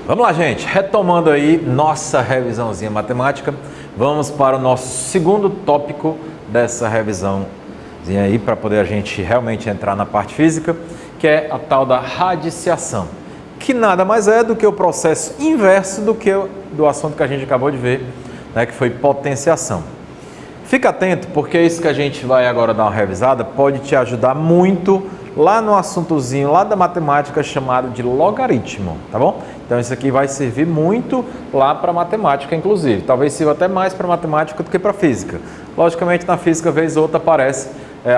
Vamos lá, gente, retomando aí nossa revisãozinha matemática, vamos para o nosso segundo tópico dessa revisãozinha aí, para poder a gente realmente entrar na parte física, que é a tal da radiciação, que nada mais é do que o processo inverso do assunto que a gente acabou de ver, né, que foi potenciação. Fica atento, porque isso que a gente vai agora dar uma revisada pode te ajudar muito lá no assuntozinho lá da matemática chamado de logaritmo, tá bom? Então isso aqui vai servir muito lá para matemática, inclusive. Talvez sirva até mais para matemática do que para física. Logicamente, na física, vez ou outra, aparece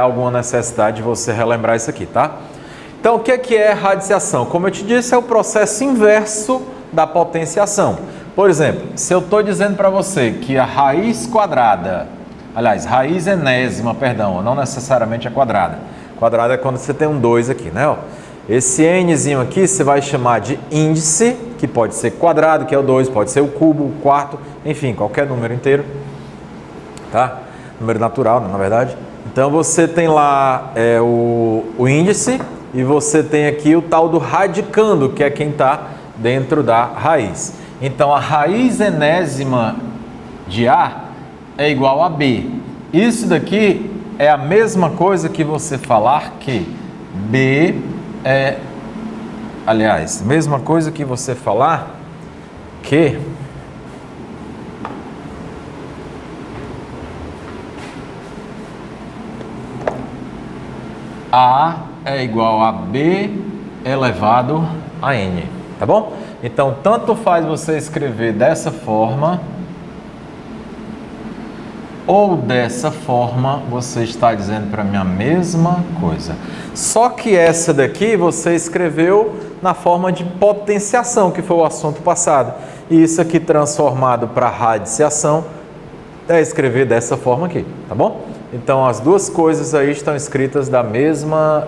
alguma necessidade de você relembrar isso aqui, tá? Então, o que é radiciação? Como eu te disse, é o processo inverso da potenciação. Por exemplo, se eu estou dizendo para você que a raiz quadrada, aliás, raiz enésima, perdão, não necessariamente a quadrada. Quadrada é quando você tem um 2 aqui, né? Ó, esse nzinho aqui você vai chamar de índice, que pode ser quadrado, que é o 2, pode ser o cubo, o quarto, enfim, qualquer número inteiro, tá? Número natural, na verdade. Então você tem lá o índice e você tem aqui o tal do radicando, que é quem está dentro da raiz. Então a raiz enésima de A é igual a B. Isso daqui é a mesma coisa que você falar que B é... Aliás, mesma coisa que você falar que A é igual a B elevado a N, tá bom? Então, tanto faz você escrever dessa forma ou dessa forma, você está dizendo para mim a mesma coisa. Só que essa daqui você escreveu na forma de potenciação, que foi o assunto passado. E isso aqui transformado para radiciação é escrever dessa forma aqui, tá bom? Então as duas coisas aí estão escritas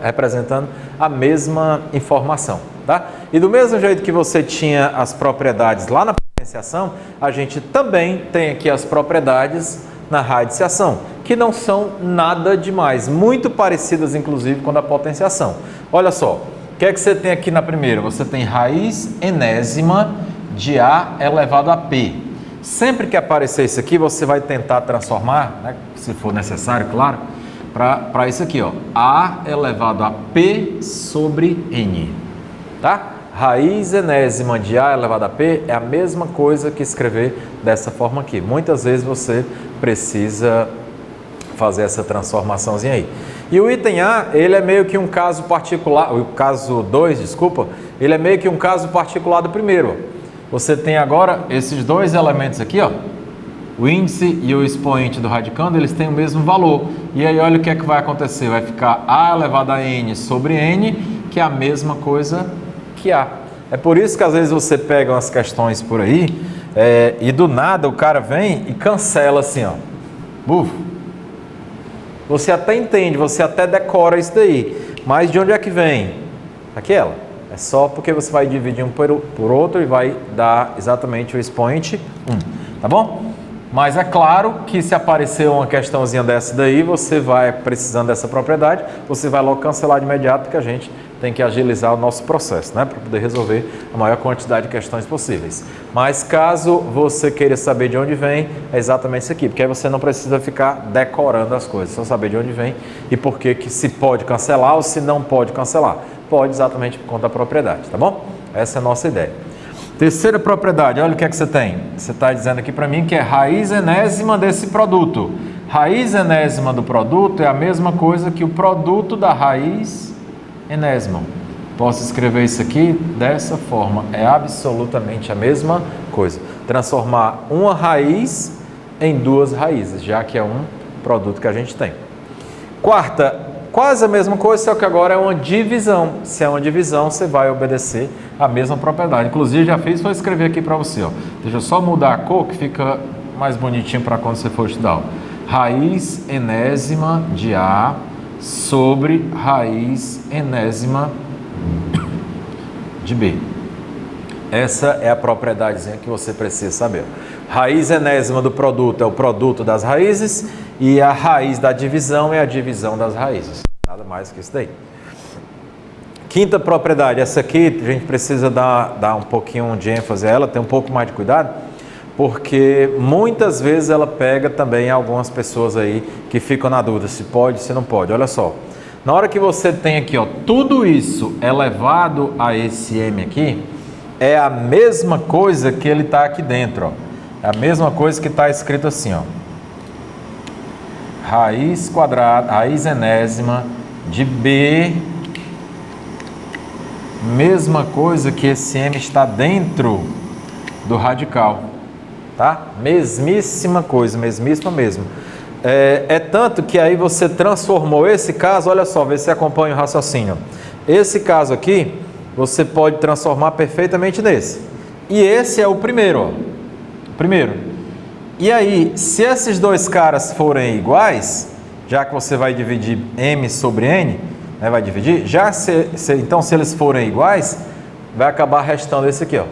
representando a mesma informação, tá? E do mesmo jeito que você tinha as propriedades lá na potenciação, a gente também tem aqui as propriedades na radiciação, que não são nada demais, muito parecidas inclusive com a da potenciação. Olha só, o que é que você tem aqui na primeira? Você tem raiz enésima de A elevado a P. Sempre que aparecer isso aqui, você vai tentar transformar, né, se for necessário, claro, para isso aqui, ó, A elevado a P sobre N, tá? Raiz enésima de A elevado a P é a mesma coisa que escrever dessa forma aqui. Muitas vezes você precisa fazer essa transformaçãozinha aí. E o item A, ele é meio que um caso particular, o caso 2, desculpa, ele é meio que um caso particular do primeiro. Você tem agora esses dois elementos aqui, ó, o índice e o expoente do radicando, eles têm o mesmo valor. E aí olha o que é que vai acontecer, vai ficar A elevado a N sobre N, que é a mesma coisa que A. É por isso que às vezes você pega umas questões por aí e do nada o cara vem e cancela assim, ó. Você até entende, você até decora isso daí, mas de onde é que vem? Aquela. É só porque você vai dividir um por outro e vai dar exatamente o expoente 1, tá bom? Mas é claro que se aparecer uma questãozinha dessa daí, você vai precisando dessa propriedade, você vai logo cancelar de imediato, porque a gente tem que agilizar o nosso processo, né? Para poder resolver a maior quantidade de questões possíveis. Mas caso você queira saber de onde vem, é exatamente isso aqui, porque aí você não precisa ficar decorando as coisas, só saber de onde vem e por que se pode cancelar ou se não pode cancelar. Pode exatamente por conta da propriedade, tá bom? Essa é a nossa ideia. Terceira propriedade, olha o que é que você tem. Você está dizendo aqui para mim que é raiz enésima desse produto. Raiz enésima do produto é a mesma coisa que o produto da raiz enésima. Posso escrever isso aqui dessa forma. É absolutamente a mesma coisa. Transformar uma raiz em duas raízes, já que é um produto que a gente tem. Quarta, quase a mesma coisa, só que agora é uma divisão. Se é uma divisão, você vai obedecer a mesma propriedade. Inclusive, já fiz, vou escrever aqui para você. Ó. Deixa eu só mudar a cor, que fica mais bonitinho para quando você for estudar. Ó. Raiz enésima de A sobre raiz enésima de B. Essa é a propriedadezinha que você precisa saber. Raiz enésima do produto é o produto das raízes e a raiz da divisão é a divisão das raízes. Nada mais que isso daí. Quinta propriedade, essa aqui a gente precisa dar um pouquinho de ênfase a ela, ter um pouco mais de cuidado, porque muitas vezes ela pega também algumas pessoas aí que ficam na dúvida se pode, se não pode. Olha só, na hora que você tem aqui, ó, tudo isso elevado a esse m aqui, é a mesma coisa que ele está aqui dentro, ó. É a mesma coisa que está escrito assim, ó. Raiz quadrada, raiz enésima de b, mesma coisa que esse m está dentro do radical. Tá? Mesmíssima coisa, mesmíssima mesmo. É tanto que aí você transformou esse caso, olha só, vê se acompanha o raciocínio. Esse caso aqui, você pode transformar perfeitamente nesse. E esse é o primeiro, ó. O primeiro. E aí, se esses dois caras forem iguais, já que você vai dividir m sobre n, né, vai dividir, então se eles forem iguais, vai acabar restando esse aqui, ó,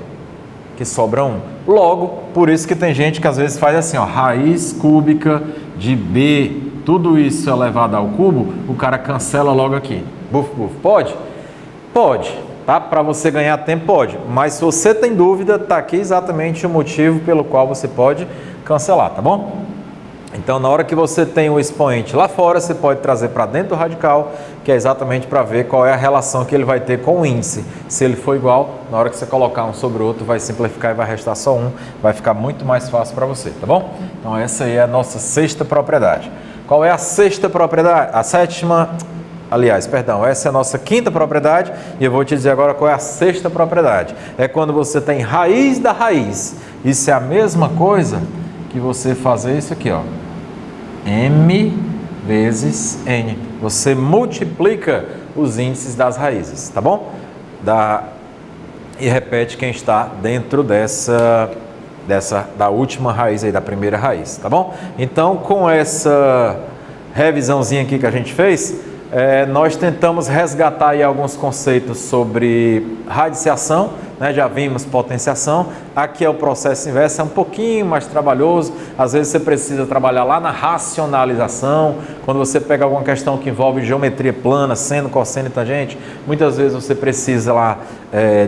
que sobra 1. Logo, por isso que tem gente que às vezes faz assim, ó, raiz cúbica de b, tudo isso elevado ao cubo, o cara cancela logo aqui. Buf, buf. Pode? Pode, tá? Para você ganhar tempo, pode. Mas se você tem dúvida, tá aqui exatamente o motivo pelo qual você pode cancelar, tá bom? Então, na hora que você tem o expoente lá fora, você pode trazer para dentro do radical, que é exatamente para ver qual é a relação que ele vai ter com o índice. Se ele for igual, na hora que você colocar um sobre o outro, vai simplificar e vai restar só um. Vai ficar muito mais fácil para você, tá bom? Então, essa aí é a nossa sexta propriedade. Qual é a sexta propriedade? A sétima... Aliás, perdão, essa é a nossa quinta propriedade e eu vou te dizer agora qual é a sexta propriedade. É quando você tem raiz da raiz. Isso é a mesma coisa que você fazer isso aqui, ó. M vezes N. Você multiplica os índices das raízes, tá bom? E repete quem está dentro da última raiz aí, da primeira raiz, tá bom? Então, com essa revisãozinha aqui que a gente fez, nós tentamos resgatar aí alguns conceitos sobre radiciação, né? Já vimos potenciação. Aqui é o processo inverso, é um pouquinho mais trabalhoso. Às vezes você precisa trabalhar lá na racionalização. Quando você pega alguma questão que envolve geometria plana, seno, cosseno e tangente, muitas vezes você precisa lá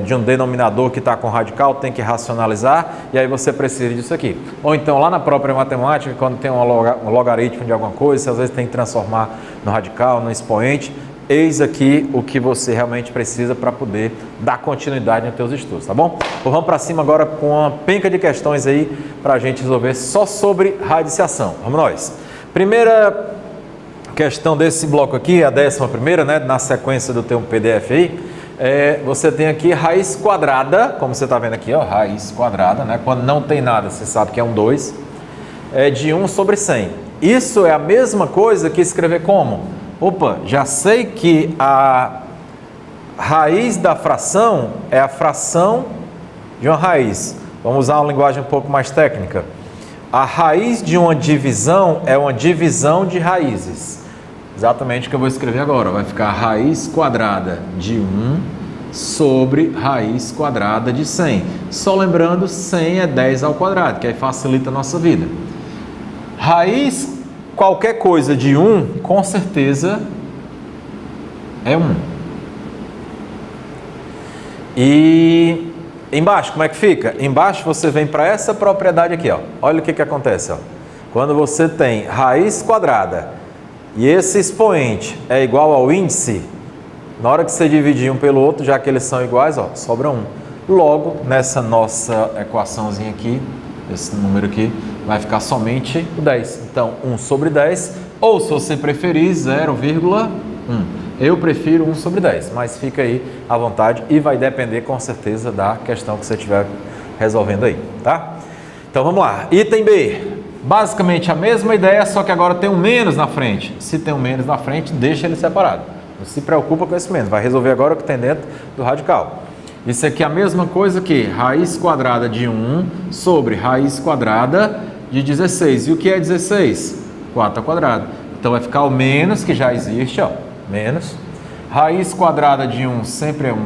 de um denominador que está com radical, tem que racionalizar, e aí você precisa disso aqui. Ou então lá na própria matemática, quando tem um logaritmo de alguma coisa, você às vezes tem que transformar no radical, no expoente. Eis aqui o que você realmente precisa para poder dar continuidade nos teus estudos, tá bom? Então, vamos para cima agora com uma penca de questões aí para a gente resolver só sobre radiciação. Vamos nós. Primeira questão desse bloco aqui, a 11ª, né, na sequência do teu PDF aí, você tem aqui raiz quadrada, como você está vendo aqui, ó, raiz quadrada, né, quando não tem nada, você sabe que é um 2, de 1 sobre 100. Isso é a mesma coisa que escrever como? Opa, já sei que a raiz da fração é a fração de uma raiz. Vamos usar uma linguagem um pouco mais técnica. A raiz de uma divisão é uma divisão de raízes. Exatamente o que eu vou escrever agora. Vai ficar raiz quadrada de 1 sobre raiz quadrada de 100. Só lembrando, 100 é 10 ao quadrado, que aí facilita a nossa vida. Raiz qualquer coisa de 1, com certeza, é 1. E embaixo, como é que fica? Embaixo você vem para essa propriedade aqui, ó. Olha o que acontece, ó. Quando você tem raiz quadrada e esse expoente é igual ao índice, na hora que você dividir um pelo outro, já que eles são iguais, ó, sobra 1. Logo, nessa nossa equaçãozinha aqui, esse número aqui, vai ficar somente o 10. Então, 1 sobre 10, ou se você preferir, 0,1. Eu prefiro 1 sobre 10, mas fica aí à vontade e vai depender com certeza da questão que você estiver resolvendo aí, tá? Então, vamos lá. Item B. Basicamente a mesma ideia, só que agora tem um menos na frente. Se tem um menos na frente, deixa ele separado. Não se preocupa com esse menos, vai resolver agora o que tem dentro do radical. Isso aqui é a mesma coisa que raiz quadrada de 1 sobre raiz quadrada de 16. E o que é 16? 4 ao quadrado. Então vai ficar o menos, que já existe, ó. Menos. Raiz quadrada de 1 sempre é 1.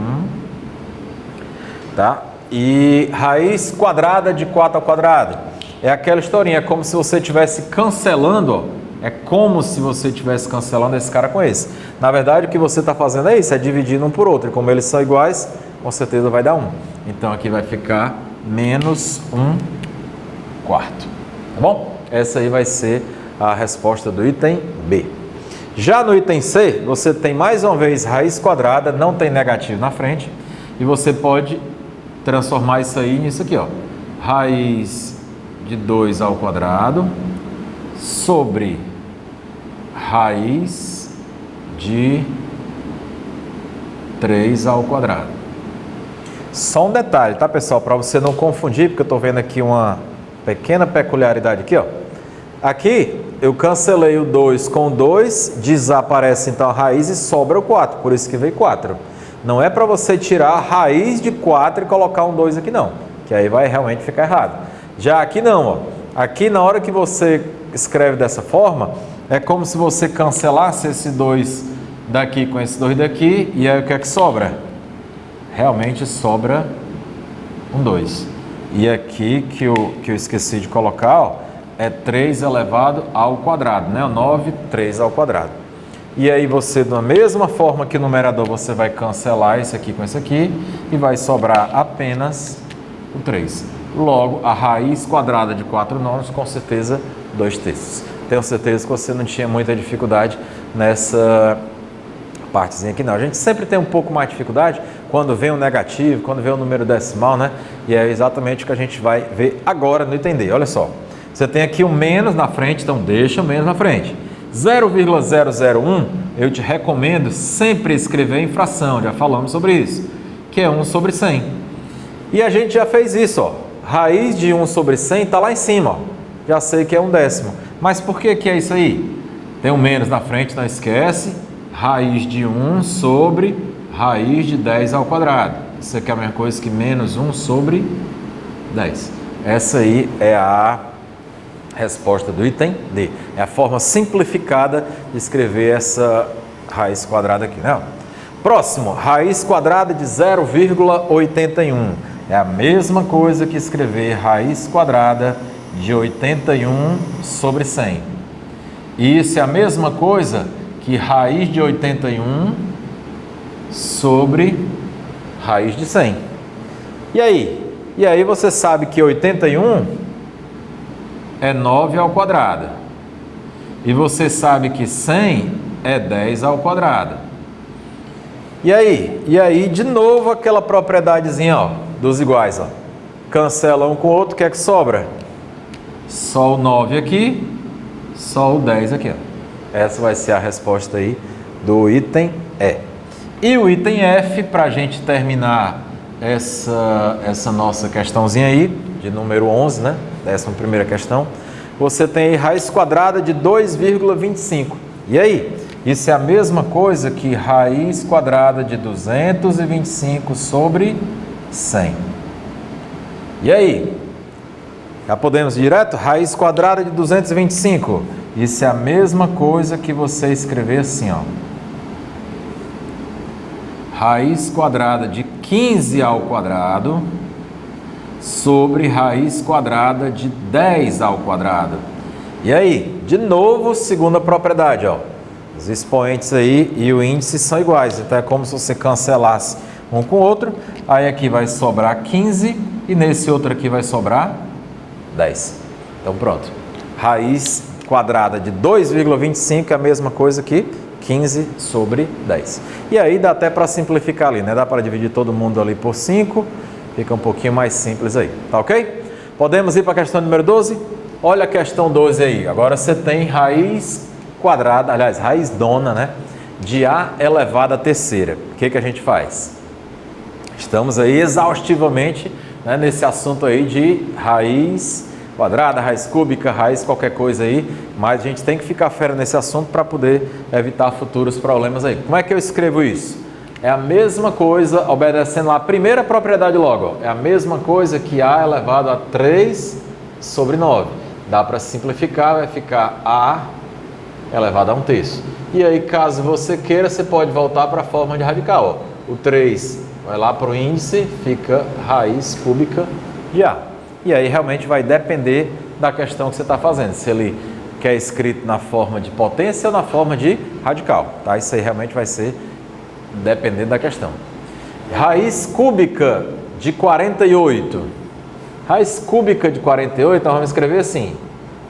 Tá? E raiz quadrada de 4 ao quadrado. É aquela historinha, é como se você estivesse cancelando, ó, É como se você estivesse cancelando esse cara com esse. Na verdade, o que você está fazendo é isso, é dividindo um por outro. E como eles são iguais, com certeza vai dar 1. Então, aqui vai ficar menos 1 quarto. Tá bom? Essa aí vai ser a resposta do item B. Já no item C, você tem mais uma vez raiz quadrada, não tem negativo na frente. E você pode transformar isso aí nisso aqui, ó. Raiz de 2 ao quadrado sobre raiz de 3 ao quadrado. Só um detalhe, tá, pessoal? Para você não confundir, porque eu estou vendo aqui uma pequena peculiaridade aqui, ó. Aqui eu cancelei o 2 com 2, desaparece então a raiz e sobra o 4, por isso que veio 4. Não é para você tirar a raiz de 4 e colocar um 2 aqui não, que aí vai realmente ficar errado. Já aqui não, ó. Aqui na hora que você escreve dessa forma, é como se você cancelasse esse 2 daqui com esse 2 daqui, e aí o que é que sobra? Realmente sobra um 2. E aqui que eu esqueci de colocar, ó, é 3 elevado ao quadrado, né? 9, 3 ao quadrado. E aí você, da mesma forma que o numerador, você vai cancelar esse aqui com esse aqui, e vai sobrar apenas o 3. Logo, a raiz quadrada de 4 nonos, com certeza, 2/3. Tenho certeza que você não tinha muita dificuldade nessa partezinha aqui não. A gente sempre tem um pouco mais de dificuldade quando vem um negativo, quando vem um número decimal, né? E é exatamente o que a gente vai ver agora no item D. Olha só, você tem aqui o menos na frente, então deixa o menos na frente. 0,001, eu te recomendo sempre escrever em fração, já falamos sobre isso, que é 1 sobre 100. E a gente já fez isso, ó. Raiz de 1 sobre 100 está lá em cima, ó. Já sei que é 1/10. Mas por que é isso aí? Tem um menos na frente, não esquece. Raiz de 1 sobre raiz de 10 ao quadrado. Isso aqui é a mesma coisa que menos 1 sobre 10. Essa aí é a resposta do item D. É a forma simplificada de escrever essa raiz quadrada aqui, né? Próximo, raiz quadrada de 0,81. É a mesma coisa que escrever raiz quadrada de 81 sobre 100. E isso é a mesma coisa que raiz de 81 sobre raiz de 100. E aí? E aí você sabe que 81 é 9 ao quadrado. E você sabe que 100 é 10 ao quadrado. E aí? E aí, de novo, aquela propriedadezinha, ó, dos iguais, ó. Cancela um com o outro, o que é que sobra? Só o 9 aqui, só o 10 aqui, ó. Essa vai ser a resposta aí do item E. E o item F, para a gente terminar essa nossa questãozinha aí, de número 11, né? 11ª questão. Você tem aí raiz quadrada de 2,25. E aí? Isso é a mesma coisa que raiz quadrada de 225 sobre 100. E aí? Já podemos ir direto? Raiz quadrada de 225. Isso é a mesma coisa que você escrever assim, ó. Raiz quadrada de 15 ao quadrado sobre raiz quadrada de 10 ao quadrado. E aí, de novo, segunda propriedade, ó. Os expoentes aí e o índice são iguais, então é como se você cancelasse um com o outro. Aí aqui vai sobrar 15 e nesse outro aqui vai sobrar 10. Então pronto. Raiz quadrada de 2,25 é a mesma coisa que 15 sobre 10. E aí dá até para simplificar ali, né? Dá para dividir todo mundo ali por 5, fica um pouquinho mais simples aí, tá ok? Podemos ir para a questão número 12? Olha a questão 12 aí. Agora você tem raiz quadrada, aliás, raiz dona, né? De A elevado à terceira. O que a gente faz? Estamos aí exaustivamente, né, nesse assunto aí de raiz quadrada, raiz cúbica, raiz qualquer coisa aí, mas a gente tem que ficar fera nesse assunto para poder evitar futuros problemas aí. Como é que eu escrevo isso? É a mesma coisa, obedecendo lá a primeira propriedade logo, ó. É a mesma coisa que A elevado a 3 sobre 9. Dá para simplificar, vai ficar A elevado a 1/3. E aí, caso você queira, você pode voltar para a forma de radical, ó. O 3 vai lá para o índice, fica raiz cúbica de A. E aí realmente vai depender da questão que você está fazendo. Se ele que é escrito na forma de potência ou na forma de radical, tá? Isso aí realmente vai ser dependendo da questão. Raiz cúbica de 48. Raiz cúbica de 48, então vamos escrever assim.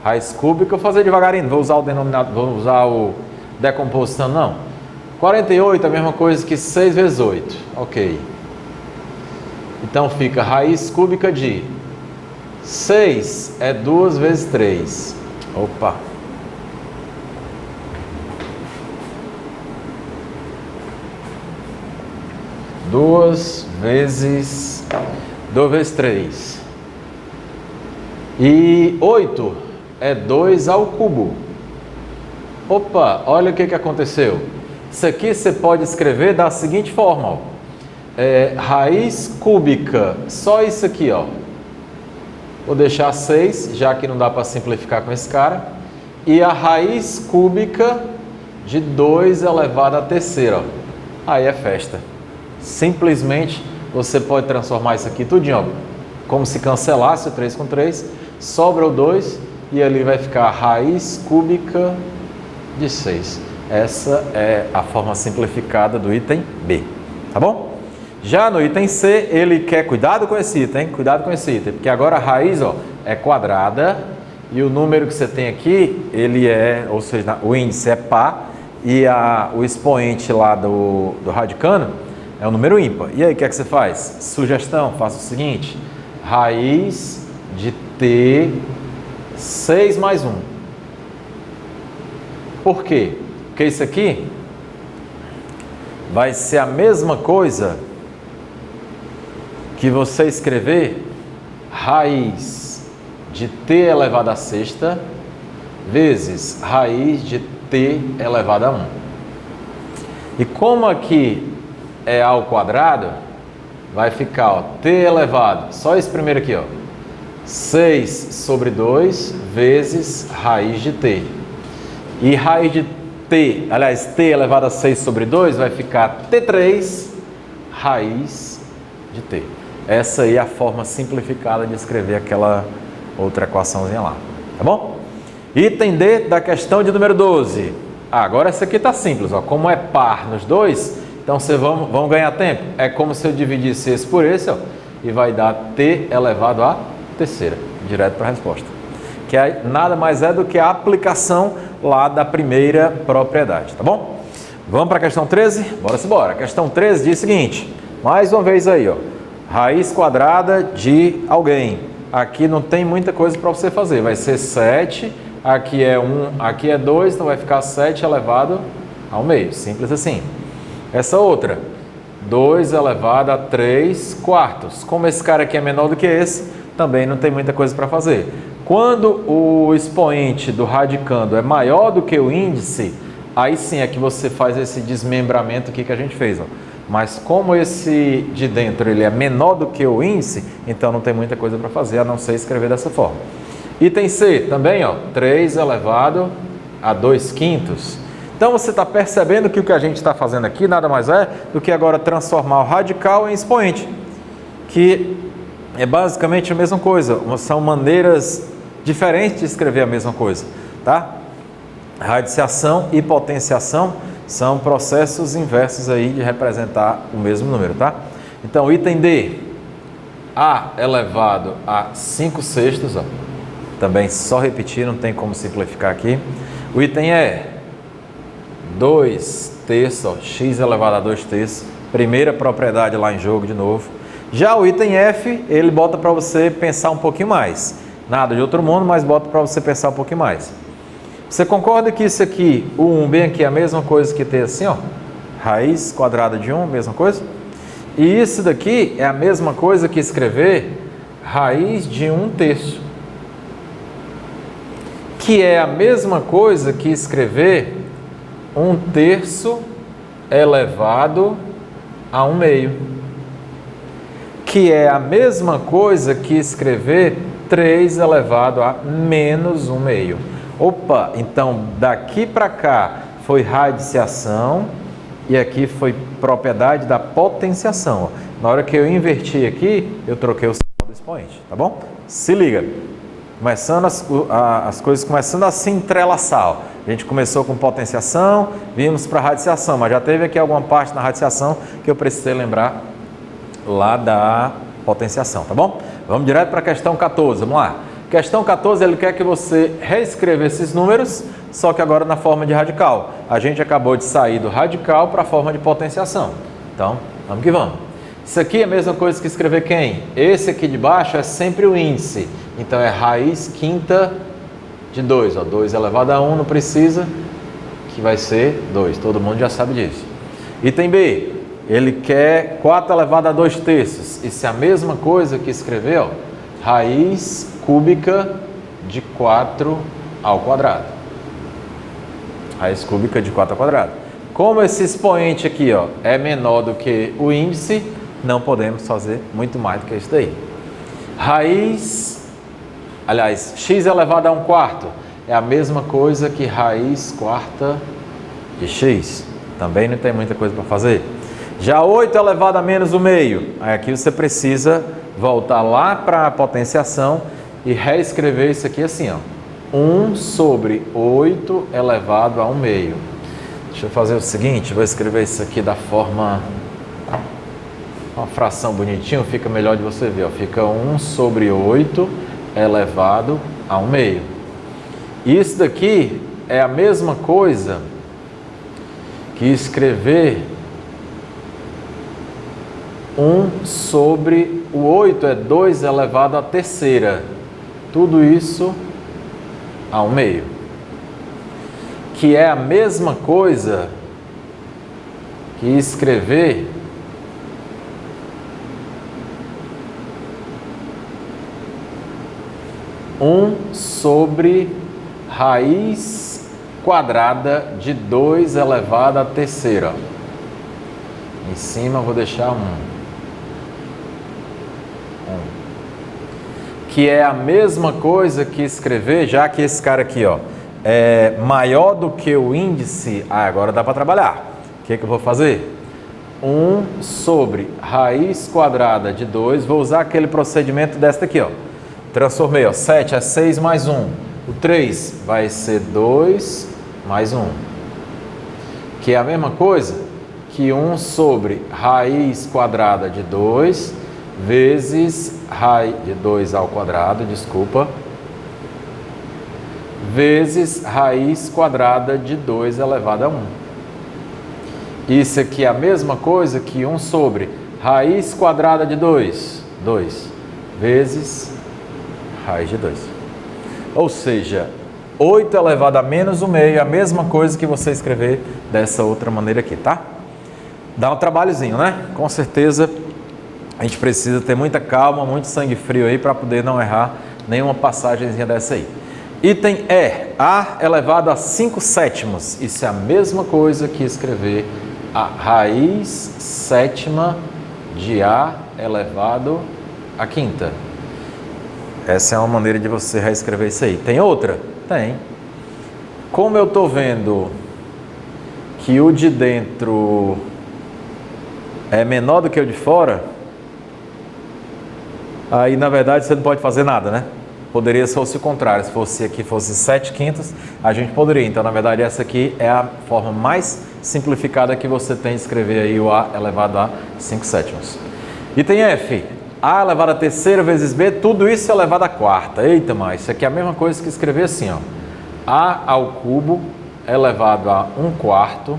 Raiz cúbica, eu vou fazer devagarinho, vou usar o denominador, vou usar o decomposição, não. 48 é a mesma coisa que 6 vezes 8, ok. Então fica raiz cúbica de 6 é 2 vezes 3. Opa! 2 vezes 3. E 8 é 2 ao cubo. Opa, olha o que aconteceu. Isso aqui você pode escrever da seguinte forma, ó. Raiz cúbica, só isso aqui, ó. Vou deixar 6, já que não dá para simplificar com esse cara. E a raiz cúbica de 2 elevado à terceira, ó. Aí é festa. Simplesmente você pode transformar isso aqui tudinho, ó, como se cancelasse o 3 com 3, sobra o 2 e ali vai ficar a raiz cúbica de 6. Essa é a forma simplificada do item B, tá bom? Já no item C, ele quer cuidado com esse item, porque agora a raiz, ó, é quadrada e o número que você tem aqui, ele é, ou seja, o índice é par e o expoente lá do radicando é um número ímpar. E aí, o que é que você faz? Sugestão, faça o seguinte, raiz de T 6 mais 1. Por quê? Porque isso aqui vai ser a mesma coisa que você escrever raiz de T elevado à sexta vezes raiz de T elevado a 1. E como aqui é ao quadrado, vai ficar, ó, T elevado, só esse primeiro aqui, ó, 6 sobre 2 vezes raiz de T. E raiz de T, aliás, T elevado a 6 sobre 2 vai ficar T3 raiz de T. Essa aí é a forma simplificada de escrever aquela outra equaçãozinha lá, tá bom? Item D da questão de número 12. Agora essa aqui tá simples, ó, como é par nos dois, então vocês vão ganhar tempo. É como se eu dividisse esse por esse, ó, e vai dar T elevado à terceira, direto para a resposta. Que nada mais é do que a aplicação lá da primeira propriedade, tá bom? Vamos para a questão 13? Bora se bora. A questão 13 diz o seguinte, mais uma vez aí, ó, raiz quadrada de alguém. Aqui não tem muita coisa para você fazer, vai ser 7, aqui é 1, aqui é 2, então vai ficar 7 elevado ao meio, simples assim. Essa outra, 2 elevado a 3 quartos. Como esse cara aqui é menor do que esse, também não tem muita coisa para fazer. Quando o expoente do radicando é maior do que o índice, aí sim é que você faz esse desmembramento aqui que a gente fez, ó. Mas como esse de dentro ele é menor do que o índice, então não tem muita coisa para fazer, a não ser escrever dessa forma. Item C também, ó, 3 elevado a 2 quintos. Então você está percebendo que o que a gente está fazendo aqui nada mais é do que agora transformar o radical em expoente, que é basicamente a mesma coisa, são maneiras diferentes de escrever a mesma coisa, tá? Radiciação e potenciação são processos inversos aí de representar o mesmo número, tá? Então, item D, A elevado a 5 sextos, ó, também só repetir, não tem como simplificar aqui. O item E, 2 terços, ó, x elevado a 2 terços, primeira propriedade lá em jogo de novo. Já o item F, ele bota para você pensar um pouquinho mais. Nada de outro mundo, mas bota para você pensar um pouquinho mais. Você concorda que isso aqui, o 1 bem aqui é a mesma coisa que ter assim, ó? Raiz quadrada de 1, mesma coisa? E isso daqui é a mesma coisa que escrever raiz de 1 terço. Que é a mesma coisa que escrever 1 terço elevado a 1 meio. Que é a mesma coisa que escrever 3 elevado a menos 1 meio. Opa, então daqui para cá foi radiciação e aqui foi propriedade da potenciação. Na hora que eu inverti aqui, eu troquei o sinal do expoente, tá bom? Se liga. Começando as coisas começando a se entrelaçar. Ó. A gente começou com potenciação, vimos para radiciação, mas já teve aqui alguma parte na radiciação que eu precisei lembrar lá da potenciação, tá bom? Vamos direto para a questão 14, vamos lá. Questão 14, ele quer que você reescreva esses números, só que agora na forma de radical. A gente acabou de sair do radical para a forma de potenciação. Então, vamos que vamos. Isso aqui é a mesma coisa que escrever quem? Esse aqui de baixo é sempre o índice. Então, é raiz quinta de 2. 2 elevado a 1, não precisa, que vai ser 2. Todo mundo já sabe disso. Item B, ele quer 4 elevado a 2 terços. Isso é a mesma coisa que escrever, ó, raiz cúbica de 4 ao quadrado. Raiz cúbica de 4 ao quadrado. Como esse expoente aqui, ó, é menor do que o índice, não podemos fazer muito mais do que isso daí. X elevado a 1 quarto é a mesma coisa que raiz quarta de x. Também não tem muita coisa para fazer. Já 8 elevado a menos o meio. Aí aqui você precisa voltar lá para a potenciação e reescrever isso aqui assim, ó. 1 sobre 8 elevado a 1 meio. Deixa eu fazer o seguinte, vou escrever isso aqui da forma... Uma fração bonitinho, fica melhor de você ver, ó. Fica 1 sobre 8 elevado a 1 meio. Isso daqui é a mesma coisa que escrever 1 sobre o 8 é 2 elevado à terceira. Tudo isso a 1 meio. Que é a mesma coisa que escrever 1 sobre raiz quadrada de 2 elevado à terceira. Em cima eu vou deixar 1. Que é a mesma coisa que escrever, já que esse cara aqui, ó, é maior do que o índice. Agora dá para trabalhar. O que eu vou fazer? 1 sobre raiz quadrada de 2. Vou usar aquele procedimento desta aqui, ó. Transformei, ó, 7 é 6 mais 1. O 3 vai ser 2 mais 1. Que é a mesma coisa que 1 sobre raiz quadrada de 2 vezes raiz de 2 ao quadrado, desculpa, vezes raiz quadrada de 2 elevado a 1. Isso aqui é a mesma coisa que 1 sobre raiz quadrada de 2 vezes raiz de 2. Ou seja, 8 elevado a menos o meio é a mesma coisa que você escrever dessa outra maneira aqui, tá? Dá um trabalhozinho, né? Com certeza a gente precisa ter muita calma, muito sangue frio aí para poder não errar nenhuma passagemzinha dessa aí. Item E, A elevado a 5 sétimos. Isso é a mesma coisa que escrever a raiz sétima de A elevado a quinta. Essa é uma maneira de você reescrever isso aí. Tem outra? Tem. Como eu estou vendo que o de dentro é menor do que o de fora, aí na verdade você não pode fazer nada, né? Poderia se fosse o contrário, se fosse aqui fosse 7 quintos, a gente poderia. Então na verdade essa aqui é a forma mais simplificada que você tem de escrever aí o A elevado a 5 sétimos. Item F. A elevado a terceira vezes B, tudo isso é elevado a quarta. Eita, mas isso aqui é a mesma coisa que escrever assim, ó. A ao cubo elevado a 1 quarto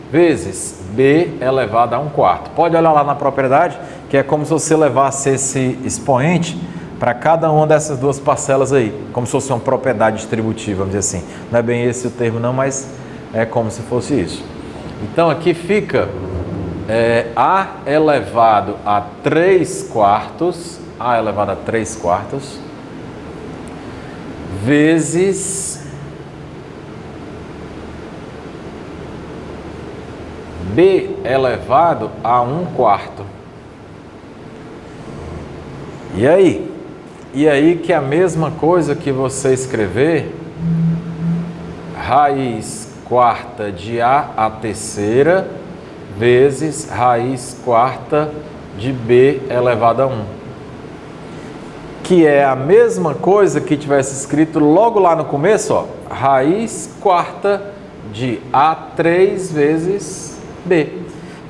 vezes B elevado a 1 quarto. Pode olhar lá na propriedade, que é como se você levasse esse expoente para cada uma dessas duas parcelas aí, como se fosse uma propriedade distributiva, vamos dizer assim. Não é bem esse o termo não, mas é como se fosse isso. Então aqui fica... A elevado a 3 quartos, A elevado a 3 quartos, vezes B elevado a 1 quarto. E aí? E aí que é a mesma coisa que você escrever raiz quarta de A à terceira vezes raiz quarta de B elevado a 1. que é a mesma coisa que tivesse escrito logo lá no começo, ó, raiz quarta de A3 vezes B.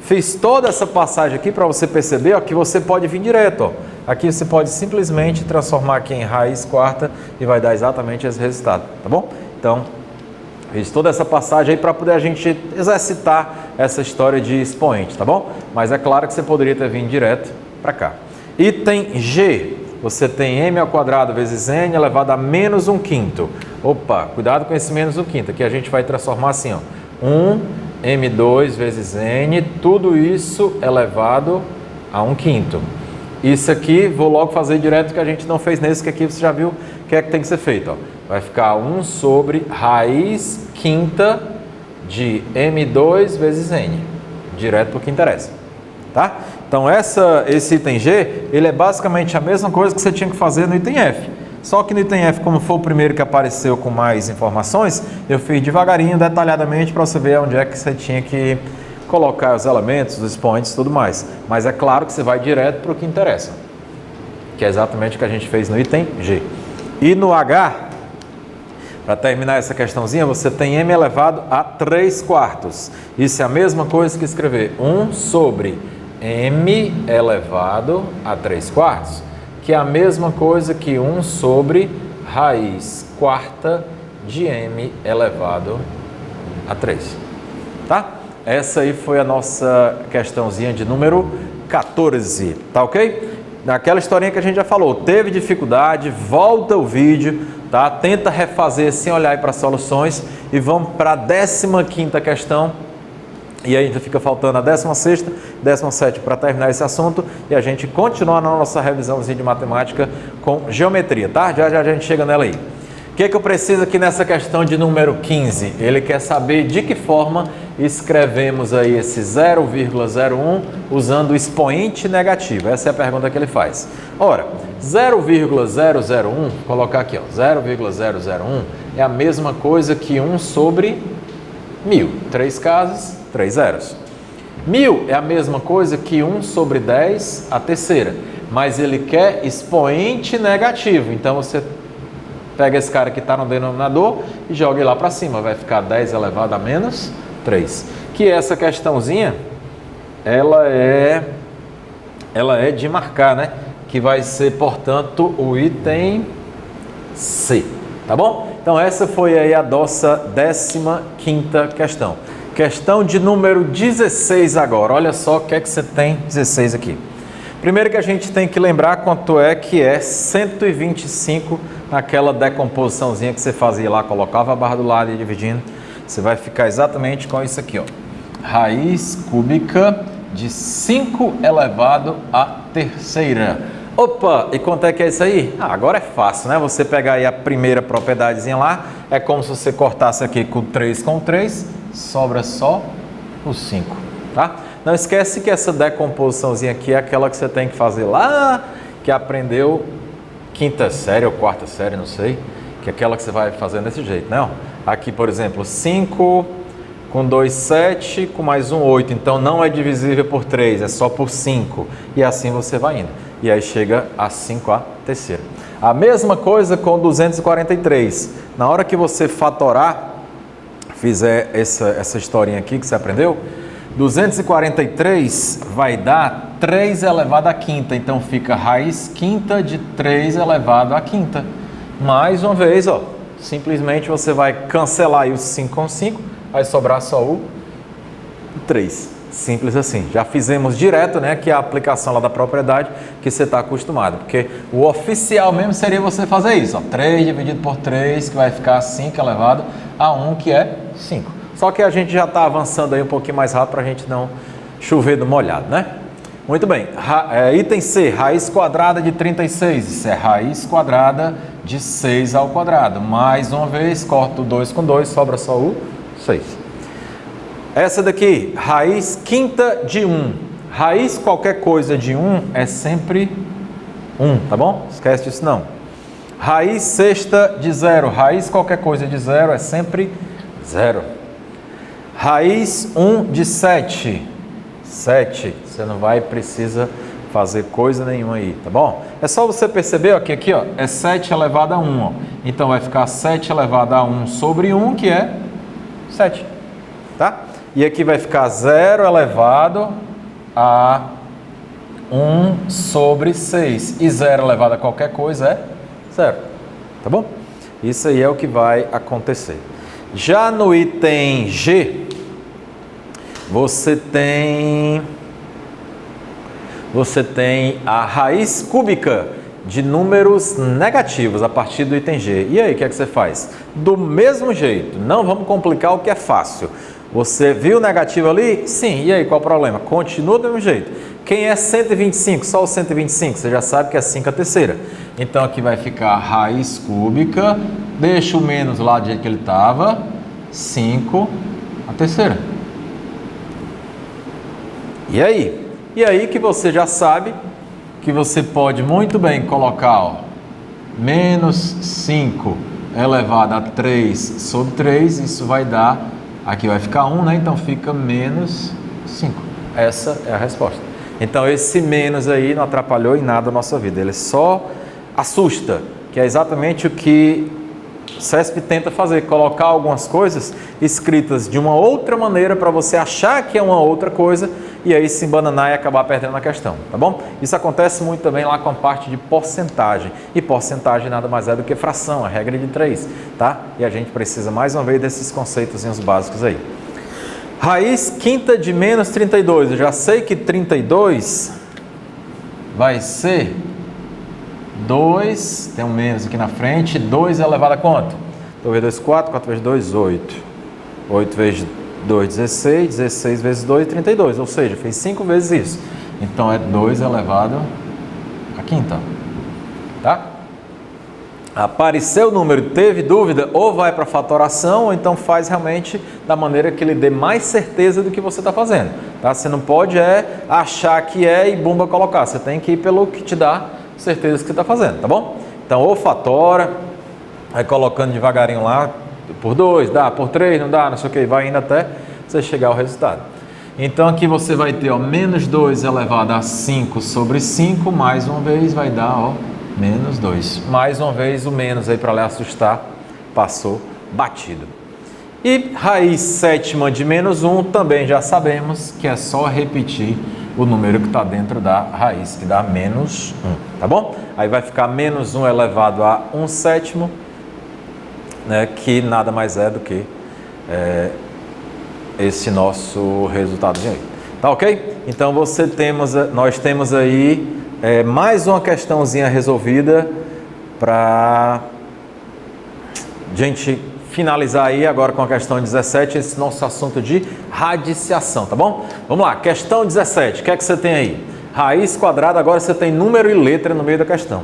Fiz toda essa passagem aqui para você perceber, ó, que você pode vir direto. Ó. Aqui você pode simplesmente transformar aqui em raiz quarta e vai dar exatamente esse resultado, tá bom? Então, fiz toda essa passagem aí para poder a gente exercitar essa história de expoente, tá bom? Mas é claro que você poderia ter vindo direto para cá. Item G, você tem m ao quadrado vezes n elevado a menos 1/5. Opa, cuidado com esse menos 1/5, aqui a gente vai transformar assim, ó, 1m2 vezes n, tudo isso elevado a 1/5. Isso aqui, vou logo fazer direto que a gente não fez nesse, que aqui você já viu o que é que tem que ser feito, ó. Vai ficar 1 sobre raiz quinta de m2 vezes n, direto para o que interessa, tá? Então esse item G, ele é basicamente a mesma coisa que você tinha que fazer no item F. Só que no item F, como foi o primeiro que apareceu com mais informações, eu fiz devagarinho, detalhadamente, para você ver onde é que você tinha que colocar os elementos, os expoentes e tudo mais. Mas é claro que você vai direto para o que interessa, que é exatamente o que a gente fez no item G. E no H, para terminar essa questãozinha, você tem m elevado a 3/4. Isso é a mesma coisa que escrever 1 sobre m elevado a 3/4, que é a mesma coisa que 1 sobre raiz quarta de m elevado a 3. Tá? Essa aí foi a nossa questãozinha de número 14, tá ok? Naquela historinha que a gente já falou, teve dificuldade, volta o vídeo, tá? Tenta refazer sem olhar para as soluções e vamos para a 15ª questão. E aí ainda fica faltando a 16ª, 17ª para terminar esse assunto e a gente continua na nossa revisãozinha de matemática com geometria, tá? Já já a gente chega nela aí. O que eu preciso aqui nessa questão de número 15? Ele quer saber de que forma escrevemos aí esse 0,01 usando o expoente negativo. Essa é a pergunta que ele faz. Ora, 0,001, vou colocar aqui, ó, 0,001 é a mesma coisa que 1 sobre 1000. 3 casas, 3 zeros. 1000 é a mesma coisa que 1 sobre 10 a terceira, mas ele quer expoente negativo. Então você pega esse cara que está no denominador e joga ele lá para cima. Vai ficar 10 elevado a menos 3. Que essa questãozinha, ela é de marcar, né? Que vai ser, portanto, o item C. Tá bom? Então essa foi aí a nossa 15ª questão. Questão de número 16 agora. Olha só o que é que você tem 16 aqui. Primeiro que a gente tem que lembrar quanto é que é 125 naquela decomposiçãozinha que você fazia lá, colocava a barra do lado e dividindo. Você vai ficar exatamente com isso aqui, ó. Raiz cúbica de 5 elevado à terceira. Opa, e quanto é que é isso aí? Agora é fácil, né? Você pegar aí a primeira propriedadezinha lá, é como se você cortasse aqui com 3 com 3, sobra só o 5, tá? Não esquece que essa decomposiçãozinha aqui é aquela que você tem que fazer lá, que aprendeu 5ª série ou 4ª série, não sei, que é aquela que você vai fazer desse jeito, né? Aqui, por exemplo, 5 com 2, 7, com mais 1, 8. Então, não é divisível por 3, é só por 5. E assim você vai indo. E aí chega a 5 à terceira. A mesma coisa com 243. Na hora que você fatorar, fizer essa historinha aqui que você aprendeu, 243 vai dar 3 elevado à quinta. Então, fica raiz quinta de 3 elevado à quinta. Mais uma vez, ó, simplesmente você vai cancelar aí os 5 com 5, vai sobrar só o 3. Simples assim. Já fizemos direto, né, que é a aplicação lá da propriedade que você está acostumado. Porque o oficial mesmo seria você fazer isso, ó, 3 dividido por 3, que vai ficar 5 elevado a 1, que é 5. Só que a gente já está avançando aí um pouquinho mais rápido para a gente não chover do molhado, né? Muito bem. Item C, raiz quadrada de 36. Isso é raiz quadrada de 6 ao quadrado. Mais uma vez, corto 2 com 2, sobra só o 6. Essa daqui, raiz quinta de 1. Raiz qualquer coisa de 1 é sempre 1, tá bom? Esquece disso não. Raiz sexta de 0. Raiz qualquer coisa de 0 é sempre 0. Raiz 1 de 7. 7. Você não vai precisa fazer coisa nenhuma aí, tá bom? É só você perceber ó, que aqui ó, é 7 elevado a 1, ó. Então vai ficar 7 elevado a 1 sobre 1, que é 7, tá? E aqui vai ficar 0 elevado a 1 sobre 6. E 0 elevado a qualquer coisa é 0, tá bom? Isso aí é o que vai acontecer. Já no item G, você tem a raiz cúbica de números negativos a partir do item G. E aí, o que é que você faz? Do mesmo jeito, não vamos complicar o que é fácil. Você viu o negativo ali? Sim. E aí, qual o problema? Continua do mesmo jeito. Quem é 125? Só o 125. Você já sabe que é 5 a terceira. Então, aqui vai ficar raiz cúbica. Deixa o menos lá do jeito que ele estava. 5 a terceira. E aí? E aí que você já sabe que você pode muito bem colocar ó, menos 5 elevado a 3 sobre 3. Isso vai dar... Aqui vai ficar 1, né? Então fica menos 5. Essa é a resposta. Então esse menos aí não atrapalhou em nada a nossa vida. Ele só assusta, que é exatamente o que o CESP tenta fazer. Colocar algumas coisas escritas de uma outra maneira para você achar que é uma outra coisa e aí se embananar e acabar perdendo a questão, tá bom? Isso acontece muito também lá com a parte de porcentagem. E porcentagem nada mais é do que fração, a regra de 3, tá? E a gente precisa mais uma vez desses conceitos básicos aí. Raiz quinta de menos 32. Eu já sei que 32 vai ser 2, tem um menos aqui na frente, 2 elevado a quanto? 2 vezes 2, 4, 4 vezes 2, 8. 8 vezes 2, 16, 16 vezes 2, 32, ou seja, fez 5 vezes isso. Então é 2 elevado a quinta, tá? Apareceu o número, teve dúvida, ou vai para a fatoração, ou então faz realmente da maneira que lhe dê mais certeza do que você está fazendo, tá? Você não pode achar que é e bumba colocar, você tem que ir pelo que te dá certeza que você está fazendo, tá bom? Então ou fatora, vai colocando devagarinho lá, por 2, dá, por 3, não dá, não sei o que, vai indo até você chegar ao resultado. Então aqui você vai ter, ó, menos 2 elevado a 5 sobre 5, mais uma vez vai dar, ó, menos 2. Mais uma vez o menos aí para lhe assustar, passou batido. E raiz sétima de menos 1, também já sabemos que é só repetir o número que está dentro da raiz, que dá menos 1, tá bom? Aí vai ficar menos 1 elevado a 1 sétimo, né, que nada mais é do que esse nosso resultado aí. Tá ok? Então nós temos aí mais uma questãozinha resolvida para gente finalizar aí agora com a questão 17, esse nosso assunto de radiciação, tá bom? Vamos lá, questão 17, o que é que você tem aí? Raiz quadrada, agora você tem número e letra no meio da questão.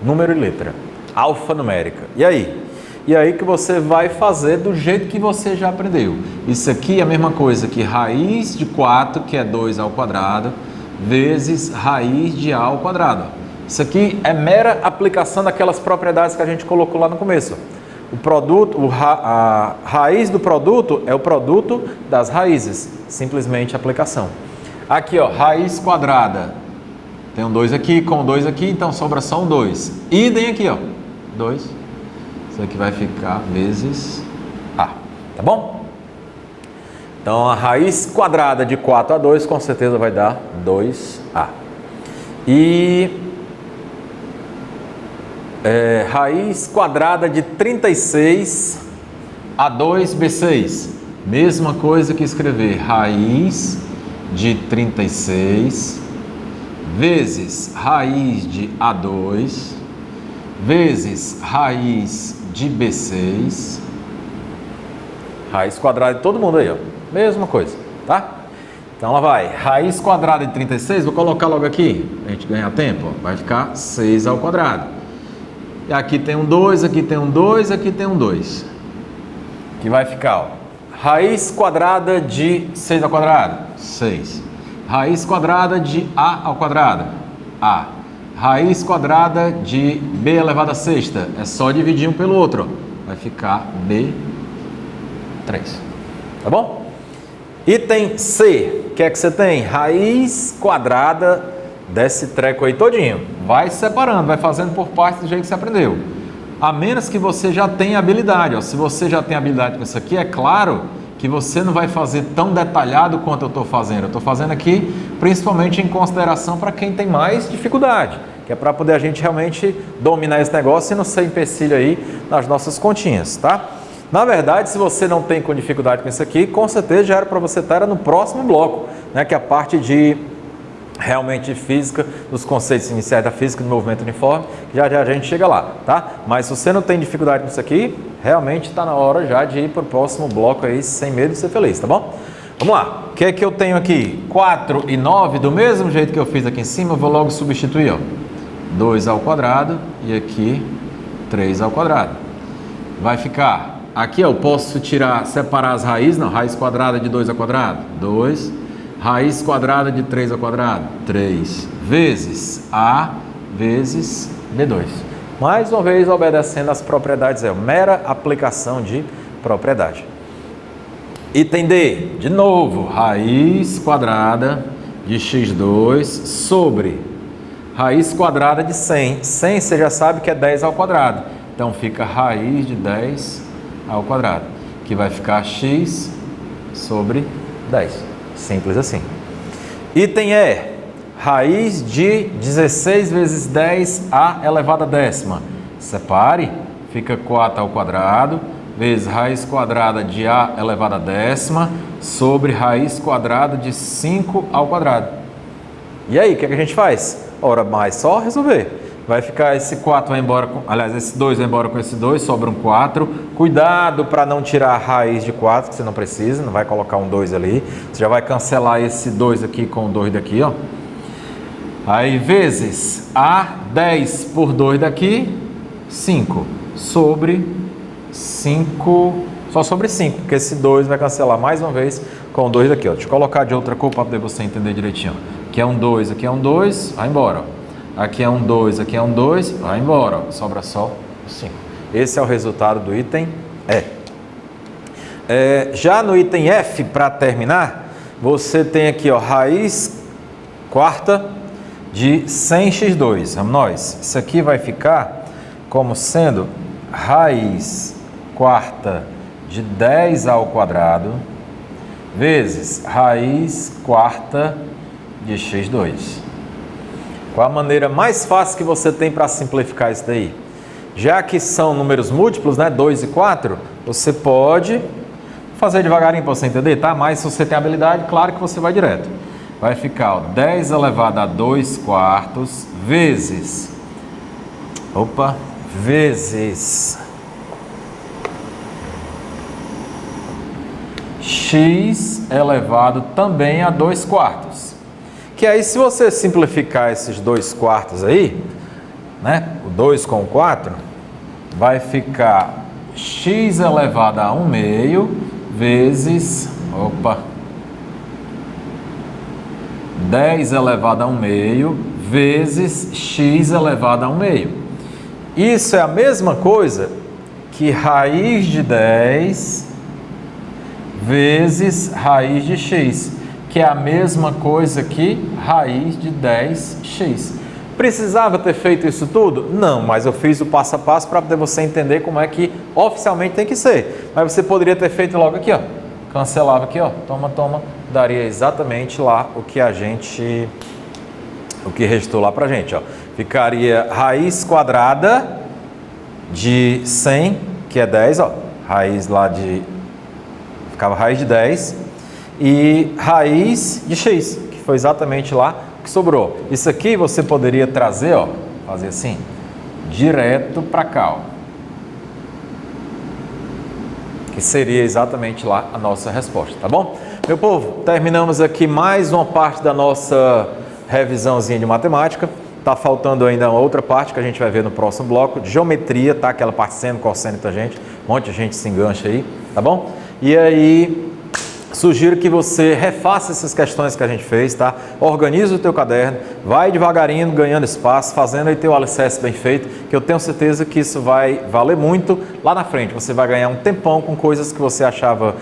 Número e letra, alfanumérica. E aí? E aí que você vai fazer do jeito que você já aprendeu. Isso aqui é a mesma coisa que raiz de 4, que é 2 ao quadrado, vezes raiz de a ao quadrado. Isso aqui é mera aplicação daquelas propriedades que a gente colocou lá no começo. O produto, a raiz do produto é o produto das raízes, simplesmente aplicação. Aqui, ó, raiz quadrada. Tem um 2 aqui, com 2 aqui, então sobra só um 2. Idem aqui, ó, 2. Isso aqui vai ficar vezes A, tá bom? Então, a raiz quadrada de 4 a 2, com certeza vai dar 2A. E raiz quadrada de 36 a 2B6. Mesma coisa que escrever raiz de 36 vezes raiz de A2 vezes raiz de B6. Raiz quadrada de todo mundo aí, ó. Mesma coisa, tá? Então lá vai, raiz quadrada de 36, vou colocar logo aqui, pra gente ganhar tempo, ó. Vai ficar 6 ao quadrado. E aqui tem um 2, aqui tem um 2, aqui tem um 2. Que vai ficar, ó, raiz quadrada de 6 ao quadrado, 6. Raiz quadrada de A ao quadrado, A. Raiz quadrada de B elevado à sexta, é só dividir um pelo outro, ó. Vai ficar B3, tá bom? Item C, o que é que você tem? Raiz quadrada desse treco aí todinho. Vai separando, vai fazendo por partes do jeito que você aprendeu. A menos que você já tenha habilidade. Ó. Se você já tem habilidade com isso aqui, é claro que você não vai fazer tão detalhado quanto eu estou fazendo. Eu estou fazendo aqui principalmente em consideração para quem tem mais dificuldade, que é para poder a gente realmente dominar esse negócio e não ser empecilho aí nas nossas continhas, tá? Na verdade, se você não tem com dificuldade com isso aqui, com certeza já era para você estar no próximo bloco, né? Que é a parte de realmente física, dos conceitos iniciais da física do movimento uniforme, já a gente chega lá, tá? Mas se você não tem dificuldade com isso aqui, realmente está na hora já de ir para o próximo bloco aí, sem medo de ser feliz, tá bom? Vamos lá, o que é que eu tenho aqui? 4 e 9, do mesmo jeito que eu fiz aqui em cima, eu vou logo substituir, ó. 2 ao quadrado e aqui 3 ao quadrado. Vai ficar, aqui eu posso separar as raízes, não, raiz quadrada de 2 ao quadrado, 2, raiz quadrada de 3 ao quadrado, 3, vezes A vezes B2. Mais uma vez, obedecendo às propriedades, é mera aplicação de propriedade. Item D, de novo, raiz quadrada de x2 sobre raiz quadrada de 100. 100 você já sabe que é 10 ao quadrado. Então fica raiz de 10 ao quadrado, que vai ficar x sobre 10. Simples assim. Item E, raiz de 16 vezes 10 a elevado a décima. Separe, fica 4 ao quadrado, vezes raiz quadrada de a elevado a décima, sobre raiz quadrada de 5 ao quadrado. E aí, o que a gente faz? Ora, mais só resolver. Vai ficar esse 4 vai embora, aliás, esse 2 vai embora com esse 2, sobra um 4. Cuidado para não tirar a raiz de 4, que você não precisa, não vai colocar um 2 ali. Você já vai cancelar esse 2 aqui com o 2 daqui, ó. Aí, vezes a 10 por 2 daqui, 5. Sobre 5, só sobre 5, porque esse 2 vai cancelar mais uma vez com o 2 daqui, ó. Deixa eu colocar de outra cor para poder você entender direitinho. Aqui é um 2, aqui é um 2, vai embora, ó. Aqui é um 2, aqui é um 2, vai embora, ó. Sobra só 5. Esse é o resultado do item E. Já no item F, para terminar, você tem aqui, ó, raiz quarta de 100x2. Vamos nós. Isso aqui vai ficar como sendo raiz quarta de 10 ao quadrado vezes raiz quarta de x2. Qual a maneira mais fácil que você tem para simplificar isso daí? Já que são números múltiplos, né, 2 e 4, você pode fazer devagarinho para você entender, tá? Mas se você tem habilidade, claro que você vai direto. Vai ficar, ó, 10 elevado a 2 quartos vezes... vezes x elevado também a 2 quartos. Que aí, se você simplificar esses 2 quartos aí, né, o 2 com o 4, vai ficar x elevado a 1 meio vezes, 10 elevado a 1 meio vezes x elevado a 1 meio. Isso é a mesma coisa que raiz de 10 vezes raiz de x, que é a mesma coisa que raiz de 10x. Precisava ter feito isso tudo? Não, mas eu fiz o passo a passo para poder você entender como é que oficialmente tem que ser. Mas você poderia ter feito logo aqui, ó. Cancelava aqui, ó. Toma. Daria exatamente lá o que restou lá pra gente, ó. Ficaria raiz quadrada de 100, que é 10, ó. Ficava raiz de 10 e raiz de x, que foi exatamente lá que sobrou. Isso aqui você poderia trazer, ó, fazer assim, direto para cá, ó, que seria exatamente lá a nossa resposta, tá bom? Meu povo, terminamos aqui mais uma parte da nossa revisãozinha de matemática. Tá faltando ainda uma outra parte que a gente vai ver no próximo bloco, de geometria, tá? Aquela parte seno, cosseno e tangente, um monte de gente se engancha aí, tá bom? E aí, sugiro que você refaça essas questões que a gente fez, tá? Organiza o teu caderno, vai devagarinho, ganhando espaço, fazendo aí teu alicerce bem feito, que eu tenho certeza que isso vai valer muito lá na frente. Você vai ganhar um tempão com coisas que você achava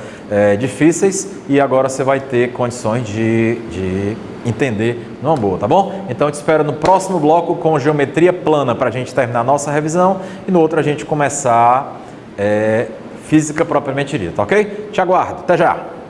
difíceis e agora você vai ter condições de entender numa boa, tá bom? Então eu te espero no próximo bloco com geometria plana para a gente terminar a nossa revisão e no outro a gente começar física propriamente dita, ok? Te aguardo, até já!